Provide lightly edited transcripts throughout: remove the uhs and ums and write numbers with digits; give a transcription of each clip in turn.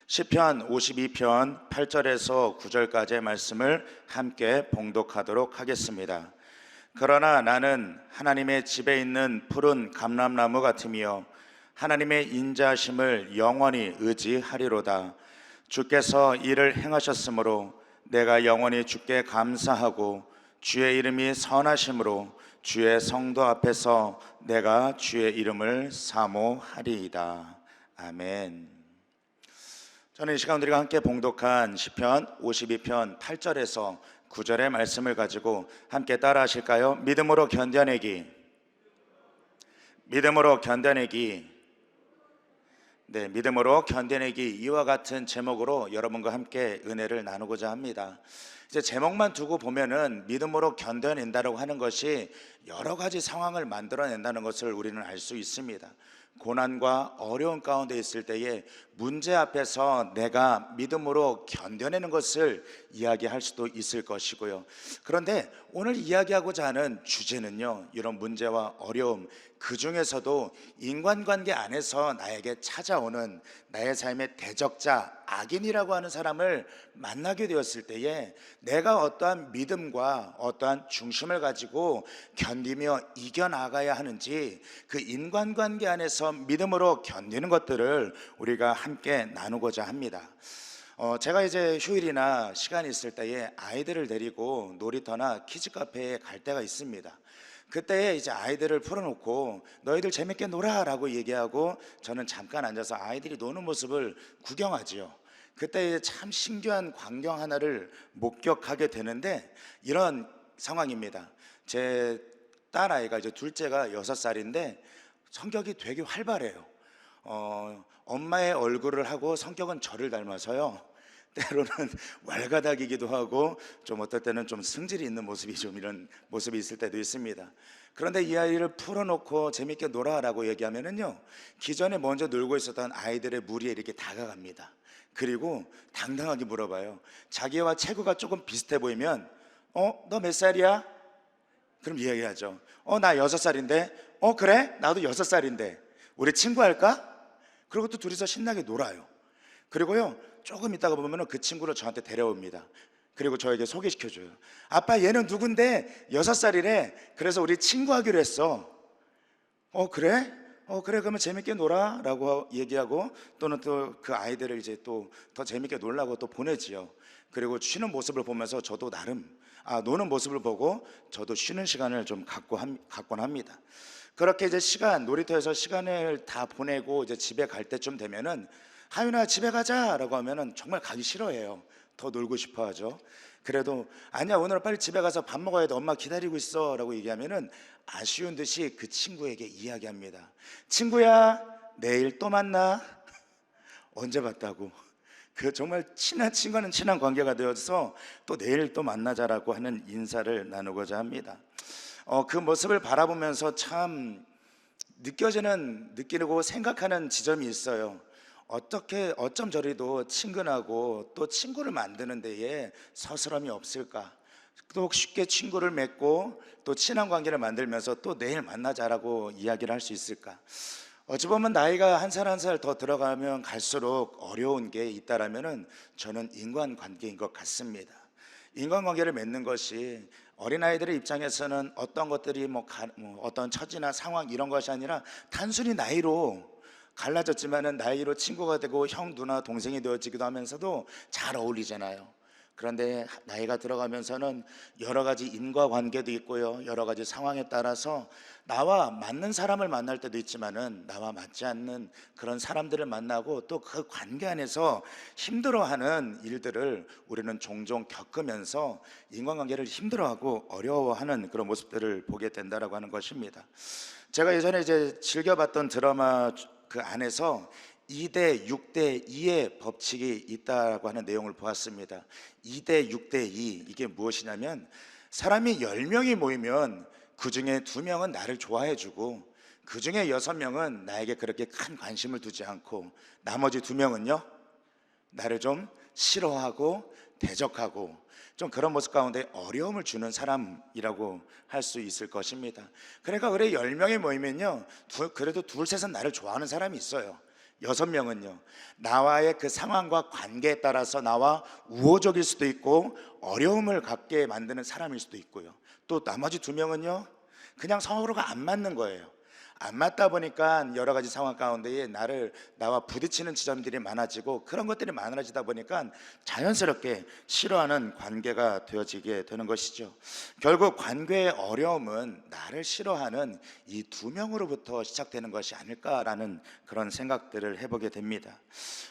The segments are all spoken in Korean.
시편 52편 8절에서 9절까지의 말씀을 함께 봉독하도록 하겠습니다. 그러나 나는 하나님의 집에 있는 푸른 감람나무 같으며 하나님의 인자하심을 영원히 의지하리로다. 주께서 이를 행하셨으므로 내가 영원히 주께 감사하고 주의 이름이 선하심으로 주의 성도 앞에서 내가 주의 이름을 사모하리이다. 아멘. 저는 이 시간 우리가 함께 봉독한 시편 52편 8절에서 9절의 말씀을 가지고 함께 따라 하실까요? 믿음으로 견뎌내기. 믿음으로 견뎌내기. 네, 믿음으로 견뎌내기, 이와 같은 제목으로 여러분과 함께 은혜를 나누고자 합니다. 이제 제목만 두고 보면은 믿음으로 견뎌낸다고 하는 것이 여러 가지 상황을 만들어낸다는 것을 우리는 알 수 있습니다. 고난과 어려운 가운데 있을 때에 문제 앞에서 내가 믿음으로 견뎌내는 것을 이야기할 수도 있을 것이고요. 그런데 오늘 이야기하고자 하는 주제는요, 이런 문제와 어려움, 그 중에서도 인간관계 안에서 나에게 찾아오는 나의 삶의 대적자, 악인이라고 하는 사람을 만나게 되었을 때에 내가 어떠한 믿음과 어떠한 중심을 가지고 견디며 이겨나가야 하는지, 그 인간관계 안에서 믿음으로 견디는 것들을 우리가 함께 나누고자 합니다. 제가 이제 휴일이나 시간이 있을 때에 아이들을 데리고 놀이터나 키즈카페에 갈 때가 있습니다. 그때 이제 아이들을 풀어놓고 너희들 재밌게 놀아 라고 얘기하고 저는 잠깐 앉아서 아이들이 노는 모습을 구경하지요. 그때 참 신기한 광경 하나를 목격하게 되는데, 이런 상황입니다. 제 딸아이가, 이제 둘째가 6살인데 성격이 되게 활발해요. 엄마의 얼굴을 하고 성격은 저를 닮아서요, 때로는 왈가닥이기도 하고 좀 어떨 때는 좀 승질이 있는 모습이, 좀 이런 모습이 있을 때도 있습니다. 그런데 이 아이를 풀어놓고 재밌게 놀아라고 얘기하면은요, 기존에 먼저 놀고 있었던 아이들의 무리에 이렇게 다가갑니다. 그리고 당당하게 물어봐요. 자기와 체구가 조금 비슷해 보이면 너 몇 살이야? 그럼 이야기하죠. 나 6살인데. 그래? 나도 6살인데 우리 친구 할까? 그리고 또 둘이서 신나게 놀아요. 그리고요, 조금 있다가 보면 그 친구를 저한테 데려옵니다. 그리고 저에게 소개시켜줘요. 아빠, 얘는 누군데 6살이래. 그래서 우리 친구하기로 했어. 그래? 그래, 그러면 재밌게 놀아 라고 얘기하고, 또는 또 그 아이들을 이제 또 더 재밌게 놀라고 또 보내지요. 그리고 쉬는 모습을 보면서 저도 나름 노는 모습을 보고 저도 쉬는 시간을 좀 갖곤 합니다. 그렇게 이제 놀이터에서 시간을 다 보내고 이제 집에 갈 때쯤 되면은, 하윤아 집에 가자 라고 하면은 정말 가기 싫어해요. 더 놀고 싶어 하죠. 그래도 아니야, 오늘 빨리 집에 가서 밥 먹어야 돼, 엄마 기다리고 있어 라고 얘기하면은 아쉬운 듯이 그 친구에게 이야기합니다. 친구야, 내일 또 만나. 언제 봤다고. 그 정말 친한 친구는 친한 관계가 되어서 또 내일 또 만나자라고 하는 인사를 나누고자 합니다. 그 모습을 바라보면서 참 느끼고 생각하는 지점이 있어요. 어쩜 저리도 친근하고 또 친구를 만드는 데에 서스럼이 없을까? 또 쉽게 친구를 맺고 또 친한 관계를 만들면서 또 내일 만나자라고 이야기를 할 수 있을까? 어찌 보면 나이가 한 살 한 살 더 들어가면 갈수록 어려운 게 있다라면은 저는 인간관계인 것 같습니다. 인간관계를 맺는 것이 어린아이들의 입장에서는 어떤 것들이 어떤 처지나 상황 이런 것이 아니라 단순히 나이로 갈라졌지만은 나이로 친구가 되고 형, 누나, 동생이 되어지기도 하면서도 잘 어울리잖아요. 그런데 나이가 들어가면서는 여러 가지 인과관계도 있고요, 여러 가지 상황에 따라서 나와 맞는 사람을 만날 때도 있지만은 나와 맞지 않는 그런 사람들을 만나고, 또 그 관계 안에서 힘들어하는 일들을 우리는 종종 겪으면서 인간관계를 힘들어하고 어려워하는 그런 모습들을 보게 된다라고 하는 것입니다. 제가 예전에 이제 즐겨봤던 드라마 그 안에서 2대 6대 2의 법칙이 있다고 하는 내용을 보았습니다. 2대 6대 2, 이게 무엇이냐면, 사람이 10명이 모이면 그 중에 2명은 나를 좋아해주고 그 중에 6명은 나에게 그렇게 큰 관심을 두지 않고 나머지 2명은요 나를 좀 싫어하고 대적하고 좀 그런 모습 가운데 어려움을 주는 사람이라고 할 수 있을 것입니다. 그러니까 그래 10명이 모이면요, 그래도 둘 셋은 나를 좋아하는 사람이 있어요. 6명은요, 나와의 그 상황과 관계에 따라서 나와 우호적일 수도 있고 어려움을 갖게 만드는 사람일 수도 있고요. 또 나머지 2명은요, 그냥 서로가 안 맞는 거예요. 안 맞다 보니까 여러 가지 상황 가운데에 나와 부딪히는 지점들이 많아지고, 그런 것들이 많아지다 보니까 자연스럽게 싫어하는 관계가 되어지게 되는 것이죠. 결국 관계의 어려움은 나를 싫어하는 이 2명으로부터 시작되는 것이 아닐까라는 그런 생각들을 해보게 됩니다.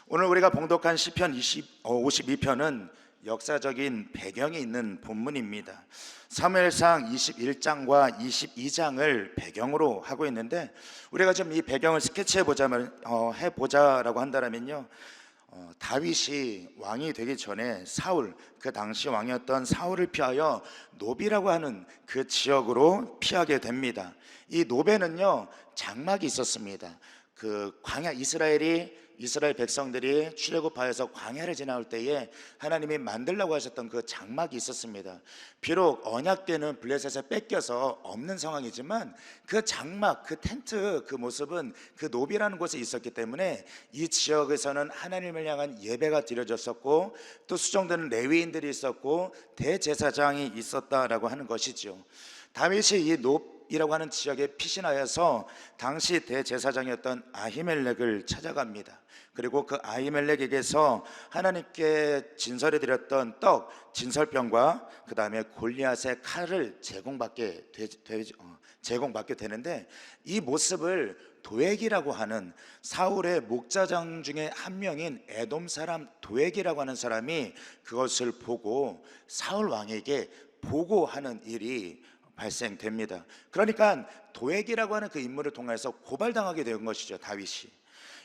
오늘 우리가 봉독한 시편 52편은 역사적인 배경이 있는 본문입니다. 사무엘상 21장과 22장을 배경으로 하고 있는데, 우리가 좀 이 배경을 스케치해 보자라고 한다면요, 다윗이 왕이 되기 전에 그 당시 왕이었던 사울을 피하여 노비라고 하는 그 지역으로 피하게 됩니다. 이 노베는요, 장막이 있었습니다. 그 광야, 이스라엘 백성들이 출애굽하여서 광야를 지나올 때에 하나님이 만들라고 하셨던 그 장막이 있었습니다. 비록 언약궤는 블레셋에 뺏겨서 없는 상황이지만 그 장막, 그 텐트, 그 모습은 그 노비라는 곳에 있었기 때문에 이 지역에서는 하나님을 향한 예배가 드려졌었고, 또 수종되는 레위인들이 있었고 대제사장이 있었다라고 하는 것이죠. 다윗이 이 이라고 하는 지역에 피신하여서 당시 대제사장이었던 아히멜렉을 찾아갑니다. 그리고 그 아히멜렉에게서 하나님께 진설해 드렸던 진설병과 그 다음에 골리앗의 칼을 제공받게 되는데, 이 모습을 도액이라고 하는 사울의 목자장 중에 한 명인 에돔 사람 도액이라고 하는 사람이 그것을 보고 사울 왕에게 보고하는 일이 발생됩니다. 그러니까 도액이라고 하는 그 인물을 통해서 고발당하게 된 것이죠, 다윗이.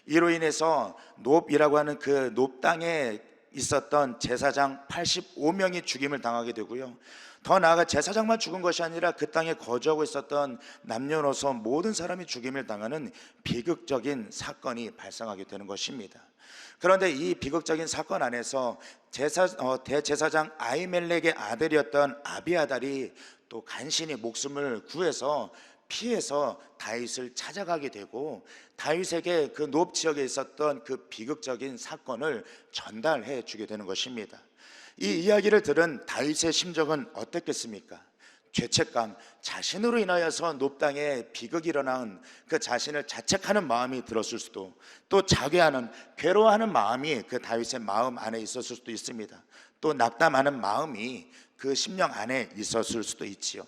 이로 인해서 놉이라고 하는 그 놉 땅에 있었던 제사장 85명이 죽임을 당하게 되고요, 더 나아가 제사장만 죽은 것이 아니라 그 땅에 거주하고 있었던 남녀노소 모든 사람이 죽임을 당하는 비극적인 사건이 발생하게 되는 것입니다. 그런데 이 비극적인 사건 안에서 대제사장 아히멜렉의 아들이었던 아비아달이 또 간신히 목숨을 피해서 다윗을 찾아가게 되고, 다윗에게 그 놉 지역에 있었던 그 비극적인 사건을 전달해 주게 되는 것입니다. 이 이야기를 들은 다윗의 심정은 어땠겠습니까? 죄책감, 자신으로 인하여서 놉 땅에 비극이 일어난 그 자신을 자책하는 마음이 들었을 수도, 또 자괴하는, 괴로워하는 마음이 그 다윗의 마음 안에 있었을 수도 있습니다. 또 낙담하는 마음이 그 심령 안에 있었을 수도 있지요.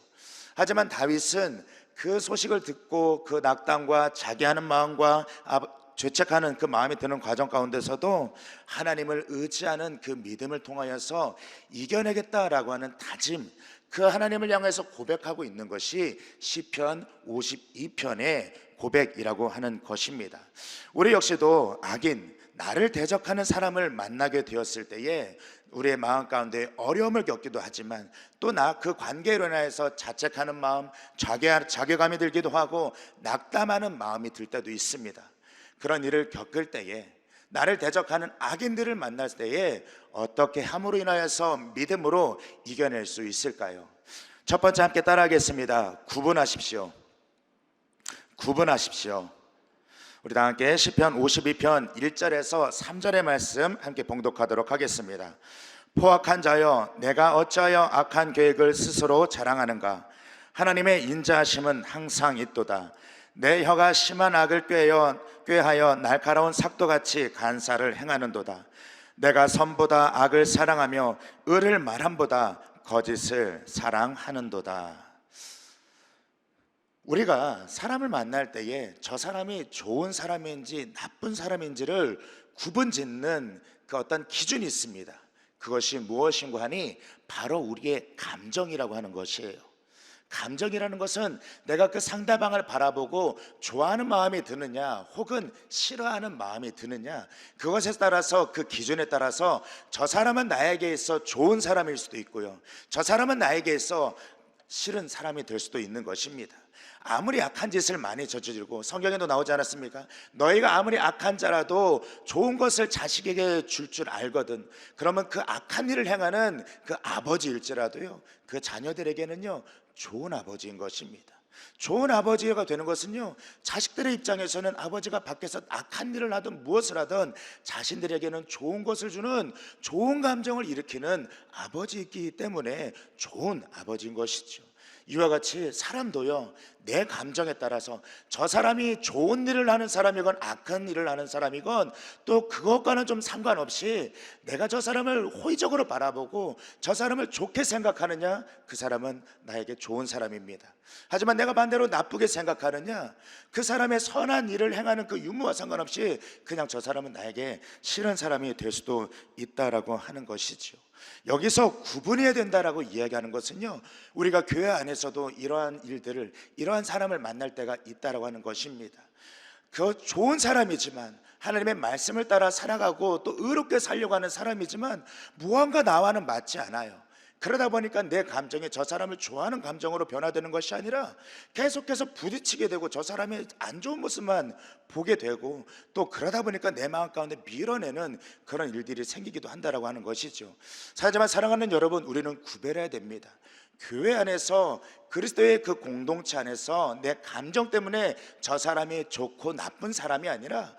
하지만 다윗은 그 소식을 듣고 그 낙담과 자괴하는 마음과 죄책하는 그 마음이 드는 과정 가운데서도 하나님을 의지하는 그 믿음을 통하여서 이겨내겠다라고 하는 다짐, 그 하나님을 향해서 고백하고 있는 것이 시편 52편의 고백이라고 하는 것입니다. 우리 역시도 악인, 나를 대적하는 사람을 만나게 되었을 때에 우리의 마음 가운데 어려움을 겪기도 하지만, 또 그 관계로 인해서 자책하는 마음, 자괴감이 들기도 하고 낙담하는 마음이 들 때도 있습니다. 그런 일을 겪을 때에, 나를 대적하는 악인들을 만날 때에 어떻게 함으로 인하여서 믿음으로 이겨낼 수 있을까요? 첫 번째, 함께 따라하겠습니다. 구분하십시오. 우리 다 함께 시편 52편 1절에서 3절의 말씀 함께 봉독하도록 하겠습니다. 포악한 자여, 내가 어찌하여 악한 계획을 스스로 자랑하는가? 하나님의 인자하심은 항상 있도다. 내 혀가 심한 악을 꾀하여 날카로운 삭도같이 간사를 행하는도다. 내가 선보다 악을 사랑하며 의를 말함보다 거짓을 사랑하는도다. 우리가 사람을 만날 때에 저 사람이 좋은 사람인지 나쁜 사람인지를 구분짓는 그 어떤 기준이 있습니다. 그것이 무엇인고 하니 바로 우리의 감정이라고 하는 것이에요. 감정이라는 것은 내가 그 상대방을 바라보고 좋아하는 마음이 드느냐 혹은 싫어하는 마음이 드느냐, 그것에 따라서, 그 기준에 따라서 저 사람은 나에게 있어 좋은 사람일 수도 있고요, 저 사람은 나에게 있어 싫은 사람이 될 수도 있는 것입니다. 아무리 악한 짓을 많이 저지르고, 성경에도 나오지 않았습니까? 너희가 아무리 악한 자라도 좋은 것을 자식에게 줄 알거든. 그러면 그 악한 일을 행하는 그 아버지일지라도요, 그 자녀들에게는요 좋은 아버지인 것입니다. 좋은 아버지가 되는 것은요, 자식들의 입장에서는 아버지가 밖에서 악한 일을 하든 무엇을 하든 자신들에게는 좋은 것을 주는, 좋은 감정을 일으키는 아버지이기 때문에 좋은 아버지인 것이죠. 이와 같이 사람도요, 내 감정에 따라서 저 사람이 좋은 일을 하는 사람이건 악한 일을 하는 사람이건 또 그것과는 좀 상관없이 내가 저 사람을 호의적으로 바라보고 저 사람을 좋게 생각하느냐, 그 사람은 나에게 좋은 사람입니다. 하지만 내가 반대로 나쁘게 생각하느냐, 그 사람의 선한 일을 행하는 그 유무와 상관없이 그냥 저 사람은 나에게 싫은 사람이 될 수도 있다라고 하는 것이죠. 여기서 구분해야 된다라고 이야기하는 것은요, 우리가 교회 안에서도 이러한 일들을, 이러한 사람을 만날 때가 있다라고 하는 것입니다. 그 좋은 사람이지만 하나님의 말씀을 따라 살아가고 또 의롭게 살려고 하는 사람이지만 무언가 나와는 맞지 않아요. 그러다 보니까 내 감정이 저 사람을 좋아하는 감정으로 변화되는 것이 아니라 계속해서 부딪히게 되고 저 사람의 안 좋은 모습만 보게 되고, 또 그러다 보니까 내 마음 가운데 밀어내는 그런 일들이 생기기도 한다라고 하는 것이죠. 하지만 사랑하는 여러분, 우리는 구별해야 됩니다. 교회 안에서, 그리스도의 그 공동체 안에서 내 감정 때문에 저 사람이 좋고 나쁜 사람이 아니라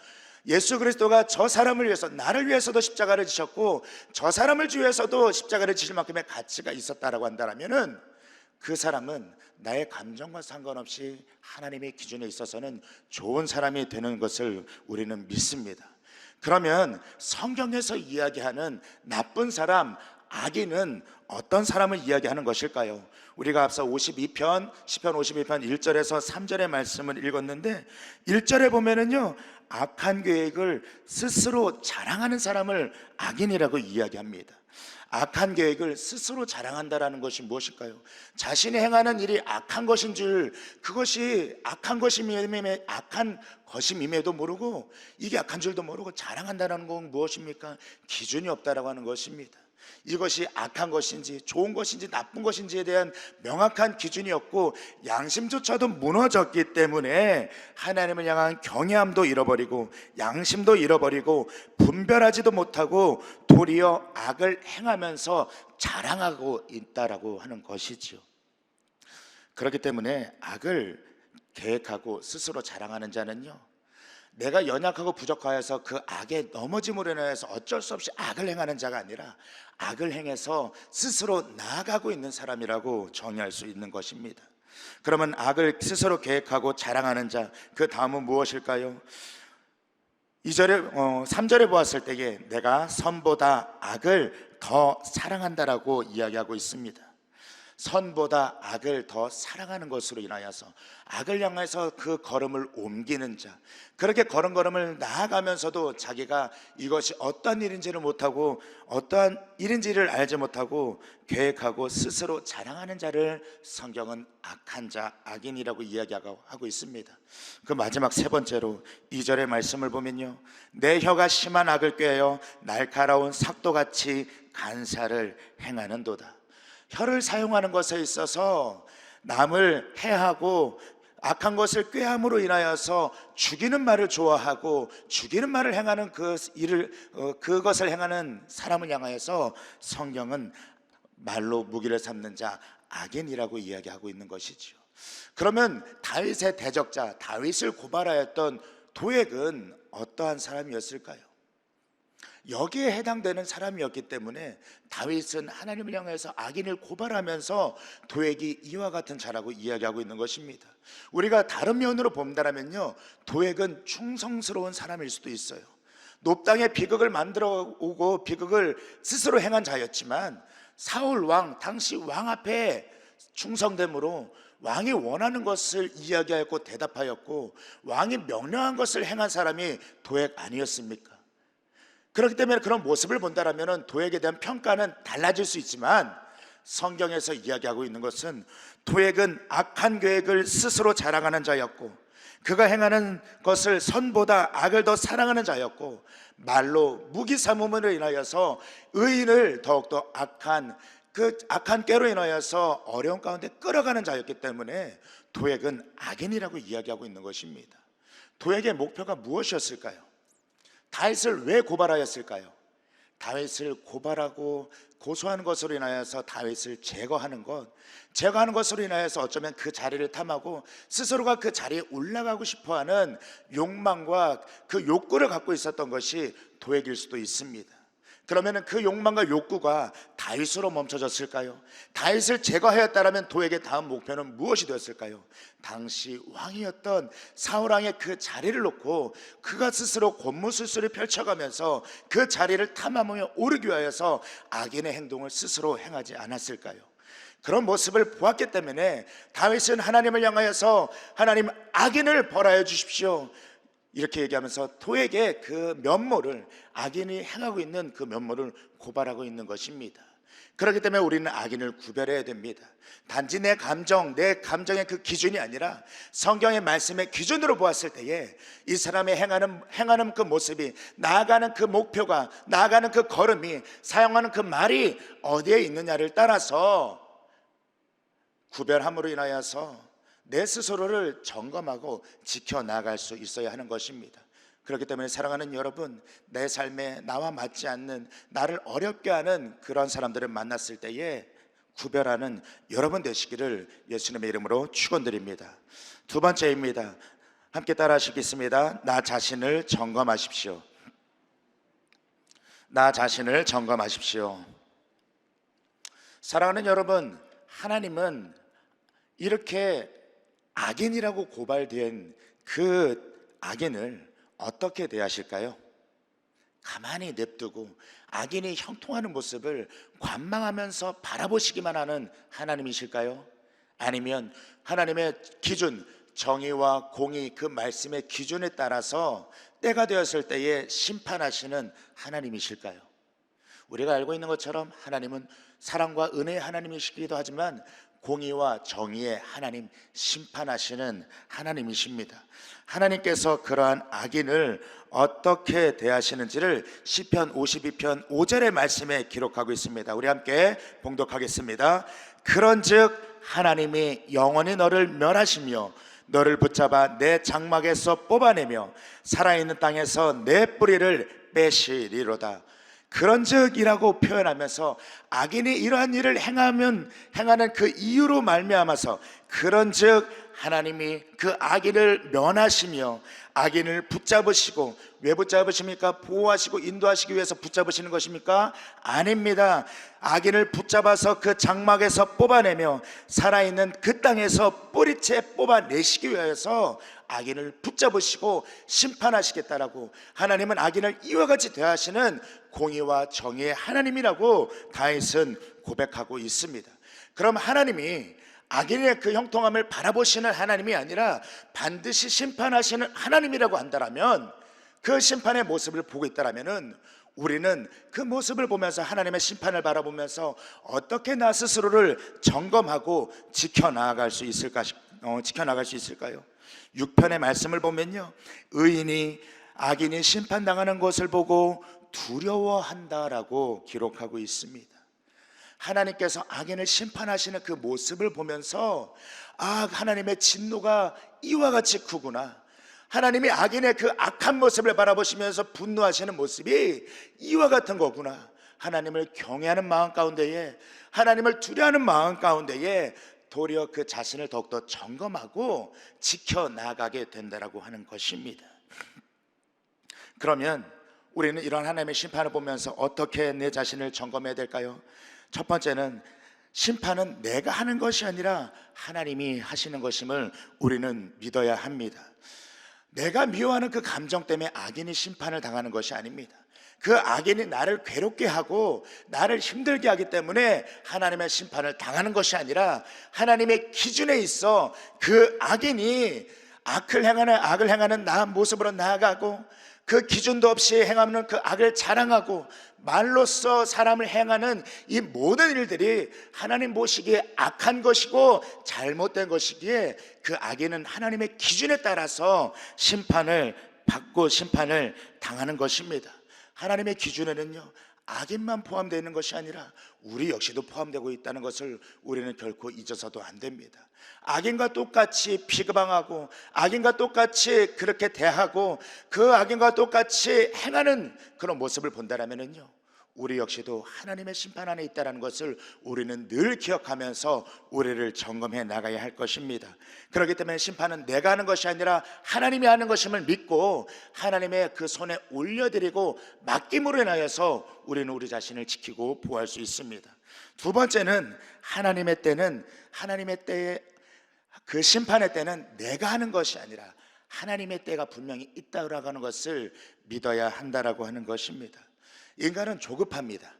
예수 그리스도가 저 사람을 위해서, 나를 위해서도 십자가를 지셨고 저 사람을 위해서도 십자가를 지실 만큼의 가치가 있었다라고 한다면은 그 사람은 나의 감정과 상관없이 하나님의 기준에 있어서는 좋은 사람이 되는 것을 우리는 믿습니다. 그러면 성경에서 이야기하는 나쁜 사람, 악인은 어떤 사람을 이야기하는 것일까요? 우리가 앞서 52편, 시편 52편 1절에서 3절의 말씀을 읽었는데 1절에 보면은요, 악한 계획을 스스로 자랑하는 사람을 악인이라고 이야기합니다. 악한 계획을 스스로 자랑한다라는 것이 무엇일까요? 자신이 행하는 일이 악한 것인 줄, 그것이 악한 것임임에도 모르고, 이게 악한 줄도 모르고 자랑한다는 건 무엇입니까? 기준이 없다라고 하는 것입니다. 이것이 악한 것인지 좋은 것인지 나쁜 것인지에 대한 명확한 기준이 없고 양심조차도 무너졌기 때문에 하나님을 향한 경외함도 잃어버리고 양심도 잃어버리고 분별하지도 못하고 도리어 악을 행하면서 자랑하고 있다라고 하는 것이죠. 그렇기 때문에 악을 계획하고 스스로 자랑하는 자는요, 내가 연약하고 부족하여서 그 악에 넘어짐으로 인해서 어쩔 수 없이 악을 행하는 자가 아니라 악을 행해서 스스로 나아가고 있는 사람이라고 정의할 수 있는 것입니다. 그러면 악을 스스로 계획하고 자랑하는 자, 그 다음은 무엇일까요? 3절에 보았을 때에 내가 선보다 악을 더 사랑한다라고 이야기하고 있습니다. 선보다 악을 더 사랑하는 것으로 인하여서 악을 향해서 그 걸음을 옮기는 자, 그렇게 걸음걸음을 나아가면서도 자기가 이것이 어떠한 일인지를 못하고 어떠한 일인지를 알지 못하고 계획하고 스스로 자랑하는 자를 성경은 악한 자, 악인이라고 이야기하고 있습니다. 그 마지막 세 번째로 2절의 말씀을 보면요, 내 혀가 심한 악을 꾀하여 날카로운 삭도같이 간사를 행하는도다. 혀를 사용하는 것에 있어서 남을 해하고 악한 것을 꾀함으로 인하여서 죽이는 말을 좋아하고 죽이는 말을 행하는 그것을 행하는 사람을 향하여서 성경은 말로 무기를 삼는 자, 악인이라고 이야기하고 있는 것이죠. 그러면 다윗의 대적자, 다윗을 고발하였던 도액은 어떠한 사람이었을까요? 여기에 해당되는 사람이었기 때문에 다윗은 하나님을 향해서 악인을 고발하면서 도액이 이와 같은 자라고 이야기하고 있는 것입니다. 우리가 다른 면으로 본다면요, 도액은 충성스러운 사람일 수도 있어요. 높당의 비극을 만들어 오고 비극을 스스로 행한 자였지만 사울 왕, 당시 왕 앞에 충성됨으로 왕이 원하는 것을 이야기하였고 대답하였고 왕이 명령한 것을 행한 사람이 도액 아니었습니까? 그렇기 때문에 그런 모습을 본다면 도액에 대한 평가는 달라질 수 있지만 성경에서 이야기하고 있는 것은 도액은 악한 계획을 스스로 자랑하는 자였고 그가 행하는 것을 선보다 악을 더 사랑하는 자였고 말로 무기 삼음으로 인하여서 의인을 더욱더 악한 꾀로 인하여서 어려운 가운데 끌어가는 자였기 때문에 도액은 악인이라고 이야기하고 있는 것입니다. 도액의 목표가 무엇이었을까요? 다윗을 왜 고발하였을까요? 다윗을 고발하고 고소하는 것으로 인하여서 다윗을 제거하는 것으로 인하여서 어쩌면 그 자리를 탐하고 스스로가 그 자리에 올라가고 싶어하는 욕망과 그 욕구를 갖고 있었던 것이 도액일 수도 있습니다. 그러면 그 욕망과 욕구가 다윗으로 멈춰졌을까요? 다윗을 제거하였다면 도액의 다음 목표는 무엇이 되었을까요? 당시 왕이었던 사울왕의 그 자리를 놓고 그가 스스로 권무술수를 펼쳐가면서 그 자리를 탐하며 오르기 위하여서 악인의 행동을 스스로 행하지 않았을까요? 그런 모습을 보았기 때문에 다윗은 하나님을 향하여서 하나님, 악인을 벌하여 주십시오, 이렇게 얘기하면서 도액의 그 면모를, 악인이 행하고 있는 그 면모를 고발하고 있는 것입니다. 그렇기 때문에 우리는 악인을 구별해야 됩니다. 단지 내 감정의 그 기준이 아니라 성경의 말씀의 기준으로 보았을 때에 이 사람의 행하는 그 모습이, 나아가는 그 목표가, 나아가는 그 걸음이, 사용하는 그 말이 어디에 있느냐를 따라서 구별함으로 인하여서 내 스스로를 점검하고 지켜나갈 수 있어야 하는 것입니다. 그렇기 때문에 사랑하는 여러분, 내 삶에 나와 맞지 않는, 나를 어렵게 하는 그런 사람들을 만났을 때에 구별하는 여러분 되시기를 예수님의 이름으로 축원드립니다. 두 번째입니다. 함께 따라 하시겠습니다. 나 자신을 점검하십시오. 나 자신을 점검하십시오. 사랑하는 여러분, 하나님은 이렇게 악인이라고 고발된 그 악인을 어떻게 대하실까요? 가만히 냅두고 악인이 형통하는 모습을 관망하면서 바라보시기만 하는 하나님이실까요? 아니면 하나님의 기준, 정의와 공의, 그 말씀의 기준에 따라서 때가 되었을 때에 심판하시는 하나님이실까요? 우리가 알고 있는 것처럼 하나님은 사랑과 은혜의 하나님이시기도 하지만 공의와 정의의 하나님, 심판하시는 하나님이십니다. 하나님께서 그러한 악인을 어떻게 대하시는지를 시편 52편 5절의 말씀에 기록하고 있습니다. 우리 함께 봉독하겠습니다. 그런즉 하나님이 영원히 너를 멸하시며 너를 붙잡아 내 장막에서 뽑아내며 살아있는 땅에서 내 뿌리를 빼시리로다. 그런즉이라고 표현하면서 악인이 이러한 일을 행하는 그 이유로 말미암아서 그런즉 하나님이 그 악인을 면하시며 악인을 붙잡으시고, 왜 붙잡으십니까? 보호하시고 인도하시기 위해서 붙잡으시는 것입니까? 아닙니다. 악인을 붙잡아서 그 장막에서 뽑아내며 살아있는 그 땅에서 뿌리채 뽑아내시기 위해서 악인을 붙잡으시고 심판하시겠다라고, 하나님은 악인을 이와 같이 대하시는 공의와 정의의 하나님이라고 다윗은 고백하고 있습니다. 그럼 하나님이 악인의 그 형통함을 바라보시는 하나님이 아니라 반드시 심판하시는 하나님이라고 한다면, 그 심판의 모습을 보고 있다면 우리는 그 모습을 보면서, 하나님의 심판을 바라보면서 어떻게 나 스스로를 점검하고 지켜나갈 수 있을까요? 6편의 말씀을 보면요, 의인이 악인이 심판당하는 것을 보고 두려워한다라고 기록하고 있습니다. 하나님께서 악인을 심판하시는 그 모습을 보면서, 아, 하나님의 진노가 이와 같이 크구나, 하나님이 악인의 그 악한 모습을 바라보시면서 분노하시는 모습이 이와 같은 거구나, 하나님을 경외하는 마음 가운데에, 하나님을 두려워하는 마음 가운데에 도리어 그 자신을 더욱더 점검하고 지켜나가게 된다라고 하는 것입니다. 그러면 우리는 이런 하나님의 심판을 보면서 어떻게 내 자신을 점검해야 될까요? 첫 번째는, 심판은 내가 하는 것이 아니라 하나님이 하시는 것임을 우리는 믿어야 합니다. 내가 미워하는 그 감정 때문에 악인이 심판을 당하는 것이 아닙니다. 그 악인이 나를 괴롭게 하고 나를 힘들게 하기 때문에 하나님의 심판을 당하는 것이 아니라, 하나님의 기준에 있어 그 악인이 악을 행하는 나 모습으로 나아가고, 그 기준도 없이 행하는 그 악을 자랑하고 말로써 사람을 행하는 이 모든 일들이 하나님 보시기에 악한 것이고 잘못된 것이기에, 그 악인은 하나님의 기준에 따라서 심판을 받고 심판을 당하는 것입니다. 하나님의 기준에는요, 악인만 포함되어 있는 것이 아니라 우리 역시도 포함되고 있다는 것을 우리는 결코 잊어서도 안 됩니다. 악인과 똑같이 비방하고 악인과 똑같이 그렇게 대하고 그 악인과 똑같이 행하는 그런 모습을 본다면요, 우리 역시도 하나님의 심판 안에 있다는 것을 우리는 늘 기억하면서 우리를 점검해 나가야 할 것입니다. 그렇기 때문에 심판은 내가 하는 것이 아니라 하나님이 하는 것임을 믿고 하나님의 그 손에 올려드리고 맡김으로 인하여서 우리는 우리 자신을 지키고 보호할 수 있습니다. 두 번째는 하나님의 때는, 하나님의 때에 그 심판의 때는 내가 하는 것이 아니라 하나님의 때가 분명히 있다고 하는 것을 믿어야 한다라고 하는 것입니다. 인간은 조급합니다.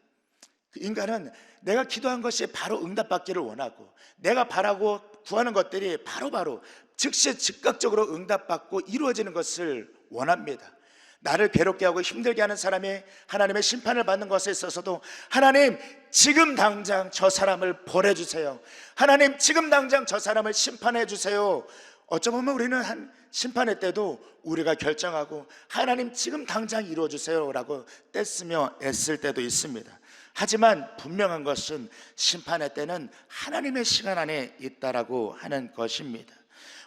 인간은 내가 기도한 것이 바로 응답받기를 원하고, 내가 바라고 구하는 것들이 바로바로 즉시 즉각적으로 응답받고 이루어지는 것을 원합니다. 나를 괴롭게 하고 힘들게 하는 사람이 하나님의 심판을 받는 것에 있어서도 하나님 지금 당장 저 사람을 벌해주세요, 하나님 지금 당장 저 사람을 심판해 주세요. 어쩌면 우리는 한 심판의 때도 우리가 결정하고 하나님 지금 당장 이루어주세요 라고 떼쓰며 애쓸 때도 있습니다. 하지만 분명한 것은 심판의 때는 하나님의 시간 안에 있다라고 하는 것입니다.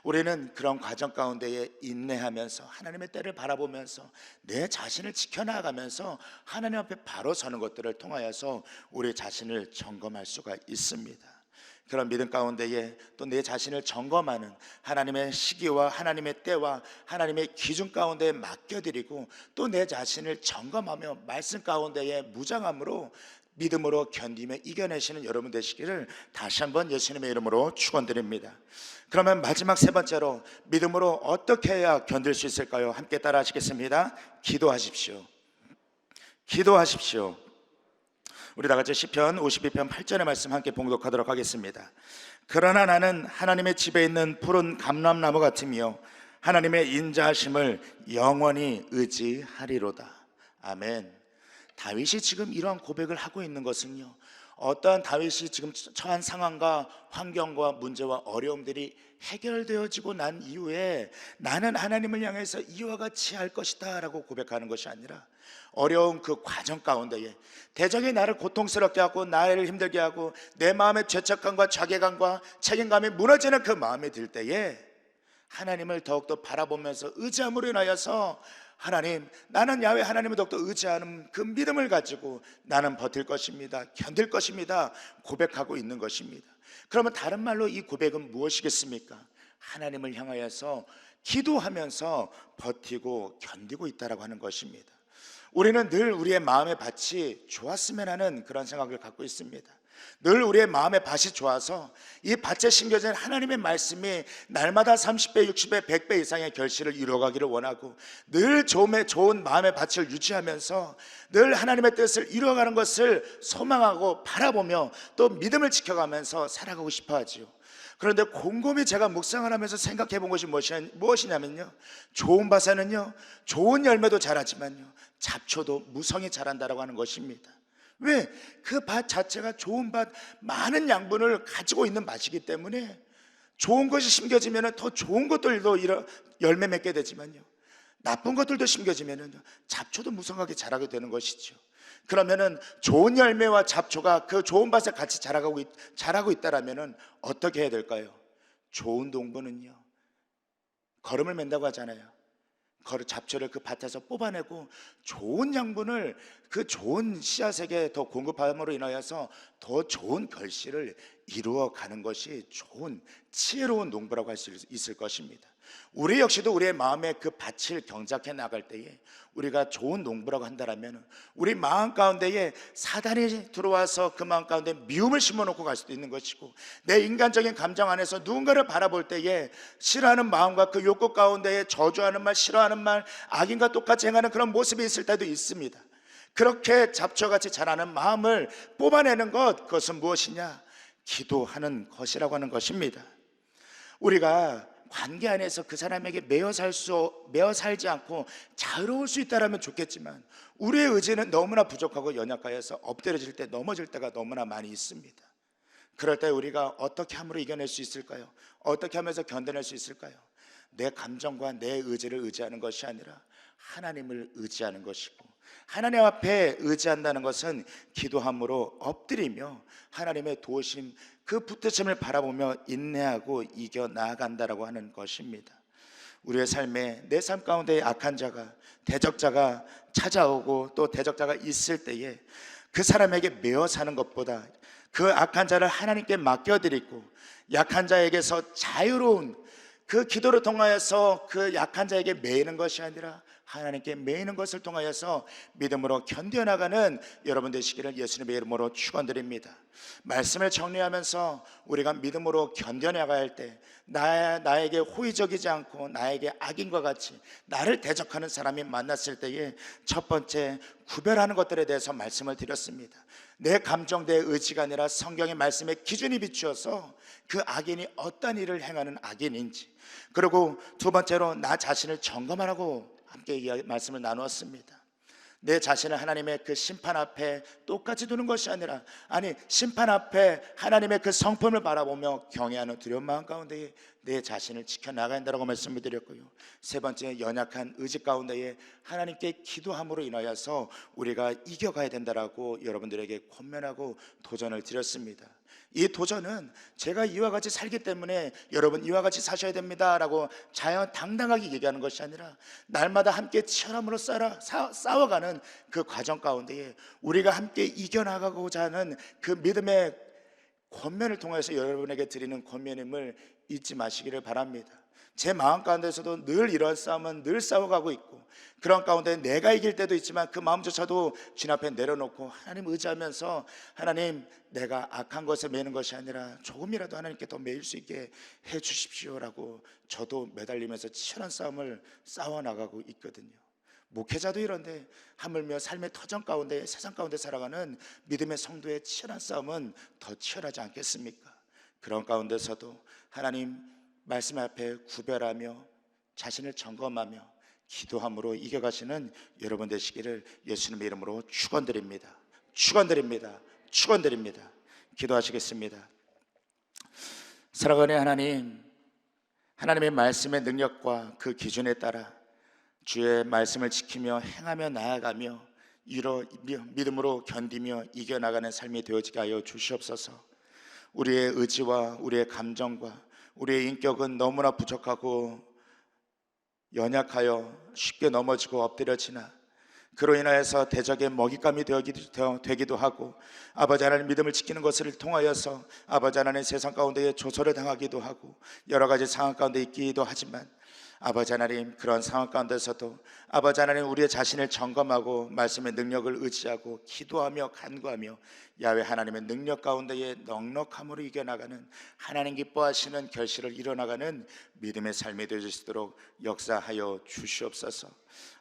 우리는 그런 과정 가운데에 인내하면서 하나님의 때를 바라보면서 내 자신을 지켜나가면서 하나님 앞에 바로 서는 것들을 통하여서 우리 자신을 점검할 수가 있습니다. 그런 믿음 가운데에 또 내 자신을 점검하는 하나님의 시기와 하나님의 때와 하나님의 기준 가운데에 맡겨드리고 또 내 자신을 점검하며 말씀 가운데에 무장함으로 믿음으로 견디며 이겨내시는 여러분 되시기를 다시 한번 예수님의 이름으로 축원드립니다. 그러면 마지막 세 번째로 믿음으로 어떻게 해야 견딜 수 있을까요? 함께 따라 하시겠습니다. 기도하십시오. 기도하십시오. 우리 다 같이 시편 52편 8절의 말씀 함께 봉독하도록 하겠습니다. 그러나 나는 하나님의 집에 있는 푸른 감람나무 같으며 하나님의 인자하심을 영원히 의지하리로다. 아멘. 다윗이 지금 이러한 고백을 하고 있는 것은요, 어떠한 다윗이 지금 처한 상황과 환경과 문제와 어려움들이 해결되어지고 난 이후에 나는 하나님을 향해서 이와 같이 할 것이다 라고 고백하는 것이 아니라 어려운 그 과정 가운데에 대적이 나를 고통스럽게 하고 나를 힘들게 하고 내 마음의 죄책감과 자괴감과 책임감이 무너지는 그 마음이 들 때에 하나님을 더욱더 바라보면서 의지함으로 인하여서 하나님, 나는 야훼 하나님을 더욱더 의지하는 그 믿음을 가지고 나는 버틸 것입니다, 견딜 것입니다 고백하고 있는 것입니다. 그러면 다른 말로 이 고백은 무엇이겠습니까? 하나님을 향하여서 기도하면서 버티고 견디고 있다라고 하는 것입니다. 우리는 늘 우리의 마음의 밭이 좋았으면 하는 그런 생각을 갖고 있습니다. 늘 우리의 마음의 밭이 좋아서 이 밭에 심겨진 하나님의 말씀이 날마다 30배, 60배, 100배 이상의 결실을 이루어가기를 원하고 늘 좋은 마음의 밭을 유지하면서 늘 하나님의 뜻을 이루어가는 것을 소망하고 바라보며 또 믿음을 지켜가면서 살아가고 싶어 하지요. 그런데 곰곰이 제가 묵상을 하면서 생각해 본 것이 무엇이냐면요, 좋은 밭에는요 좋은 열매도 자라지만요 잡초도 무성히 자란다라고 하는 것입니다. 왜? 그 밭 자체가 좋은 밭, 많은 양분을 가지고 있는 밭이기 때문에 좋은 것이 심겨지면 더 좋은 것들도 열매 맺게 되지만요, 나쁜 것들도 심겨지면 잡초도 무성하게 자라게 되는 것이죠. 그러면은 좋은 열매와 잡초가 그 좋은 밭에 같이 자라고 있다라면은 어떻게 해야 될까요? 좋은 농부는요 거름을 맨다고 하잖아요. 잡초를 그 밭에서 뽑아내고 좋은 양분을 그 좋은 씨앗에게 더 공급함으로 인하여서 더 좋은 결실을 이루어가는 것이 좋은 지혜로운 농부라고 할 수 있을 것입니다. 우리 역시도 우리의 마음에 그 밭을 경작해 나갈 때에 우리가 좋은 농부라고 한다면 우리 마음 가운데에 사단이 들어와서 그 마음 가운데 미움을 심어놓고 갈 수도 있는 것이고, 내 인간적인 감정 안에서 누군가를 바라볼 때에 싫어하는 마음과 그 욕구 가운데에 저주하는 말, 싫어하는 말, 악인과 똑같이 행하는 그런 모습이 있을 때도 있습니다. 그렇게 잡초같이 자라는 마음을 뽑아내는 것, 그것은 무엇이냐? 기도하는 것이라고 하는 것입니다. 우리가 관계 안에서 그 사람에게 매여 살지 않고 자유로울 수 있다면 좋겠지만 우리의 의지는 너무나 부족하고 연약하여서 엎드려질 때 넘어질 때가 너무나 많이 있습니다. 그럴 때 우리가 어떻게 함으로 이겨낼 수 있을까요? 어떻게 하면서 견뎌낼 수 있을까요? 내 감정과 내 의지를 의지하는 것이 아니라 하나님을 의지하는 것이고, 하나님 앞에 의지한다는 것은 기도함으로 엎드리며 하나님의 도우심, 그 붙드심을 바라보며 인내하고 이겨나간다라고 하는 것입니다. 우리의 삶에, 내 삶 가운데 악한 자가, 대적자가 찾아오고 또 대적자가 있을 때에 그 사람에게 매어 사는 것보다 그 악한 자를 하나님께 맡겨드리고 약한 자에게서 자유로운 그 기도를 통하여서 그 약한 자에게 매이는 것이 아니라 하나님께 매이는 것을 통하여서 믿음으로 견뎌나가는 여러분 되시기를 예수님의 이름으로 축원드립니다. 말씀을 정리하면서 우리가 믿음으로 견뎌나가야 할 때 나에게 호의적이지 않고 나에게 악인과 같이 나를 대적하는 사람이 만났을 때에 첫 번째 구별하는 것들에 대해서 말씀을 드렸습니다. 내 감정, 내 의지가 아니라 성경의 말씀에 기준이 비추어서 그 악인이 어떤 일을 행하는 악인인지, 그리고 두 번째로 나 자신을 점검하라고 함께 말씀을 나누었습니다. 내 자신을 하나님의 그 심판 앞에 똑같이 두는 것이 아니라, 아니 심판 앞에 하나님의 그 성품을 바라보며 경외하는 두려운 마음 가운데에 내 자신을 지켜나가야 한다고 말씀을 드렸고요. 세 번째, 연약한 의지 가운데에 하나님께 기도함으로 인하여서 우리가 이겨가야 된다라고 여러분들에게 권면하고 도전을 드렸습니다. 이 도전은 제가 이와 같이 살기 때문에 여러분 이와 같이 사셔야 됩니다라고 자연당당하게 얘기하는 것이 아니라 날마다 함께 치열함으로 싸워가는 그 과정 가운데에 우리가 함께 이겨나가고자 하는 그 믿음의 권면을 통해서 여러분에게 드리는 권면임을 잊지 마시기를 바랍니다. 제 마음 가운데서도 늘 이런 싸움은 늘 싸워가고 있고, 그런 가운데 내가 이길 때도 있지만 그 마음조차도 주님 앞에 내려놓고 하나님 의지하면서, 하나님 내가 악한 것에 매는 것이 아니라 조금이라도 하나님께 더 매일 수 있게 해 주십시오라고 저도 매달리면서 치열한 싸움을 싸워나가고 있거든요. 목회자도 이런데 하물며 삶의 터전 가운데, 세상 가운데 살아가는 믿음의 성도의 치열한 싸움은 더 치열하지 않겠습니까? 그런 가운데서도 하나님 말씀 앞에 구별하며 자신을 점검하며 기도함으로 이겨가시는 여러분 되시기를 예수님의 이름으로 축원드립니다. 축원드립니다. 축원드립니다. 기도하시겠습니다. 사랑하는 하나님, 하나님의 말씀의 능력과 그 기준에 따라 주의 말씀을 지키며 행하며 나아가며 믿음으로 견디며 이겨나가는 삶이 되어지게 하여 주시옵소서. 우리의 의지와 우리의 감정과 우리의 인격은 너무나 부족하고 연약하여 쉽게 넘어지고 엎드려지나 그로 인하여서 대적의 먹잇감이 되기도 하고, 아버지 하나님 믿음을 지키는 것을 통하여서 아버지 하나님 세상 가운데 조소를 당하기도 하고 여러 가지 상황 가운데 있기도 하지만, 아버지 하나님 그런 상황 가운데서도 아버지 하나님 우리의 자신을 점검하고 말씀의 능력을 의지하고 기도하며 간구하며 야훼 하나님의 능력 가운데에 넉넉함으로 이겨나가는, 하나님 기뻐하시는 결실을 이뤄나가는 믿음의 삶이 되실 수 있도록 역사하여 주시옵소서.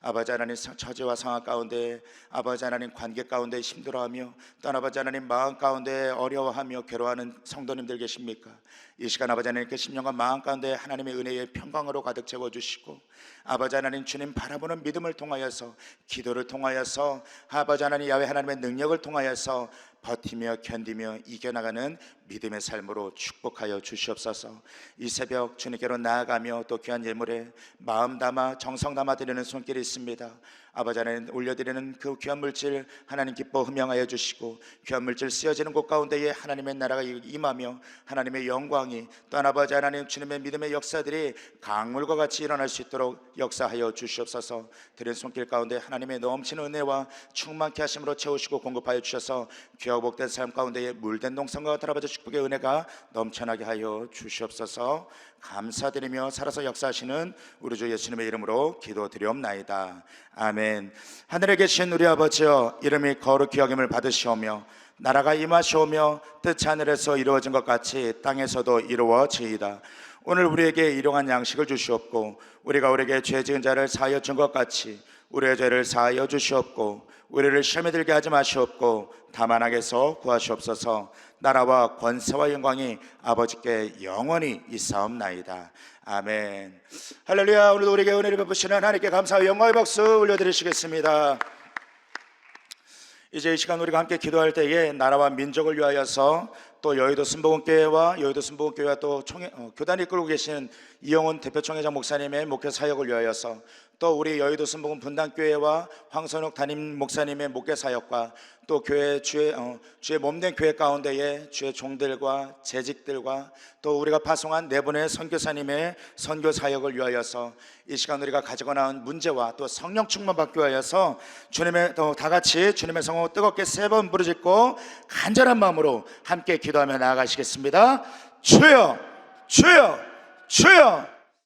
아버지 하나님 처지와 상황 가운데 아버지 하나님 관계 가운데 힘들어하며 또 아버지 하나님 마음 가운데 어려워하며 괴로워하는 성도님들 계십니까? 이 시간 아버지 하나님 그 심령과 마음 가운데 하나님의 은혜의 평강으로 가득 채워주시고, 아버지 하나님 주님 바라보는 믿음을 통하여서 기도를 통하여서 아버지 하나님 야훼 하나님의 능력을 통하여서 버티며 견디며 이겨나가는 믿음의 삶으로 축복하여 주시옵소서. 이 새벽 주님께로 나아가며 또 귀한 예물에 마음 담아 정성 담아 드리는 손길이 있습니다. 아버지 하나님 올려드리는 그 귀한 물질 하나님 기뻐 흠양하여 주시고, 귀한 물질 쓰여지는 곳 가운데에 하나님의 나라가 임하며 하나님의 영광이 또 아버지 하나님 주님의 믿음의 역사들이 강물과 같이 일어날 수 있도록 역사하여 주시옵소서. 드린 손길 가운데 하나님의 넘치는 은혜와 충만케 하심으로 채우시고 공급하여 주셔서 귀하고 복된 삶 가운데에 물된 농산과 같은 아버지 축복의 은혜가 넘쳐나게 하여 주시옵소서. 감사드리며 살아서 역사하시는 우리 주 예수님의 이름으로 기도드리옵나이다. 아멘. 하늘에 계신 우리 아버지여, 이름이 거룩히 여김을 받으시오며 나라가 임하시오며 뜻이 하늘에서 이루어진 것 같이 땅에서도 이루어지이다. 오늘 우리에게 일용할 양식을 주시옵고, 우리가 우리에게 죄 지은 자를 사하여 준 것 같이 우리의 죄를 사하여 주시옵고, 우리를 시험에 들게 하지 마시옵고 다만 악에서 구하시옵소서. 나라와 권세와 영광이 아버지께 영원히 있사옵나이다. 아멘. 할렐루야. 오늘도 우리에게 은혜를 베푸시는 하나님께 감사와 영광의 박수 올려드리시겠습니다. 이제 이 시간 우리가 함께 기도할 때에 나라와 민족을 위하여서 또 여의도 순복음교회와 또 교단 이끌고 계신 이영훈 대표총회장 목사님의 목회 사역을 위하여서, 또 우리 여의도 순복음 분당교회와 황선욱 담임 목사님의 목회 사역과 또 교회 주의 몸된 교회 가운데에 주의 종들과 재직들과 또 우리가 파송한 네 분의 선교사님의 선교 사역을 위하여서 이 시간 우리가 가지고 나온 문제와 또 성령 충만 받기 위하여서 주님의 다 같이 주님의 성호 뜨겁게 세 번 부르짖고 간절한 마음으로 함께 기도하며 나아가시겠습니다. 주여, 주여, 주여.